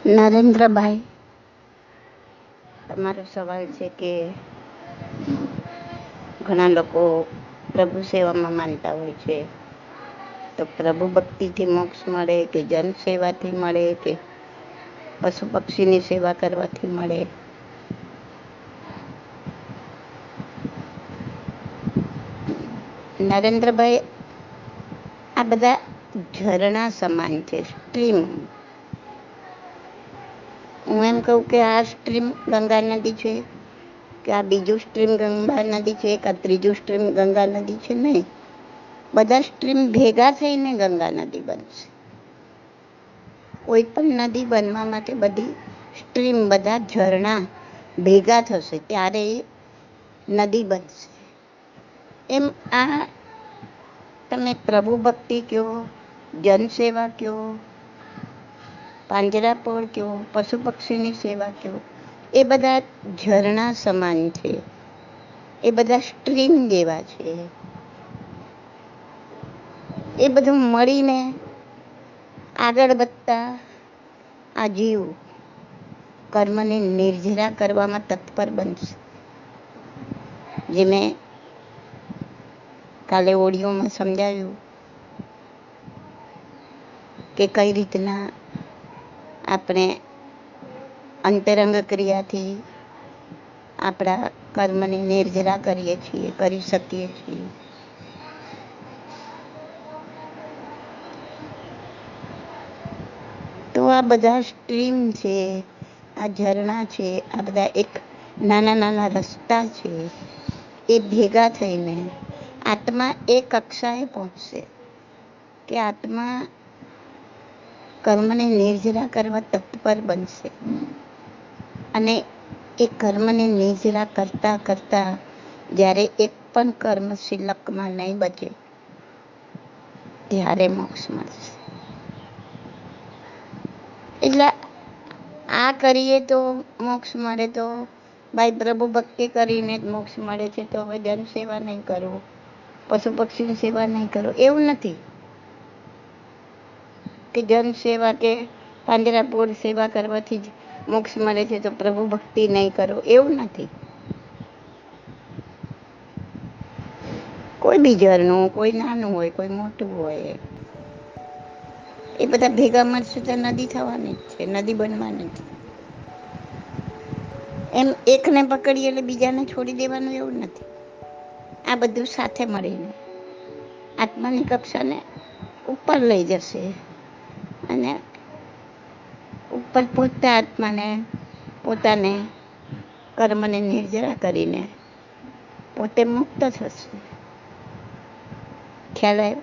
નરેન્દ્રભાઈ, તમારો સવાલ છે કે ઘણા લોકો પ્રભુ સેવામાં માનતા હોય છે, તો પ્રભુ ભક્તિથી મોક્ષ મળે કે જન સેવાથી મળે કે પશુ પક્ષીની સેવા કરવાથી મળે? નરેન્દ્રભાઈ, આ બધા ઝરણા સમાન છે, સ્ટ્રીમ. હું એમ કહું કે આ સ્ટ્રીમ ગંગા નદી છે, કે આ બીજું સ્ટ્રીમ ગંગા નદી છે, કે આ ત્રીજું સ્ટ્રીમ ગંગા નદી છે, નહીં. બધા સ્ટ્રીમ ભેગા થઈને ગંગા નદી બનશે. કોઈ પણ નદી બનવા માટે બધી સ્ટ્રીમ, બધા ઝરણા ભેગા થશે ત્યારે એ નદી બનશે. એમ આ તમે પ્રભુ ભક્તિ કહો, જનસેવા કહો, પાંજરાપોળ કહો, પશુ પક્ષીની સેવા કહો, એ બધા ઝરણા સમાન છે, એ બધા સ્ટ્રીમ જેવા છે. એ બધું મળીને આગળ વધતા આ જીવ કર્મને નિર્જરા કરવામાં તત્પર બનશે. જે મેં કાલે ઓડિયોમાં સમજાવ્યું કે કઈ રીતના આપણે અંતરંગ ક્રિયાથી આપણા કર્મને નિર્જરા કરીએ છીએ, કરી શકીએ છીએ. તો આ બધા સ્ટ્રીમ છે, આ ઝરણા છે, આ બધા એક નાના નાના રસ્તા છે. એ ભેગા થઈને આત્મા એ કક્ષાએ પહોંચશે કે આત્મા કર્મને નિર્જરા કરવા તત્પર બનશે. અને એ કર્મને નિર્જરા કરતા કરતા જ્યારે એક પણ કર્મ શિલકમાં નહીં બચે ત્યારે મોક્ષ મળશે. એટલે આ કરીએ તો મોક્ષ મળે, તો ભાઈ પ્રભુ ભક્તિ કરીને જ મોક્ષ મળે છે, તો હવે જન સેવા નહીં કરવું, પશુ પક્ષીની સેવા નહીં કરવું, એવું નથી. કે જન સેવા કે પાંજરાપોળ સેવા કરવાથી જ મોક્ષ મળે છે, તો પ્રભુ ભક્તિ નહીં કરો, એવું નથી. કોઈ બી ઝરણું, કોઈ નાનું હોય, કોઈ મોટું હોય, એ બધા ભેગા મળશે તો નદી થવાની જ છે, નદી બનવાની જ. એમ એકને પકડીએ એટલે બીજાને છોડી દેવાનું એવું નથી. આ બધું સાથે મળીને આત્માની કક્ષાને ઉપર લઈ જશે અને ઉપર પહોંચતા આત્માને પોતાને કર્મને નિર્જરા કરીને પોતે મુક્ત થશે. ખ્યાલ આવ્યો?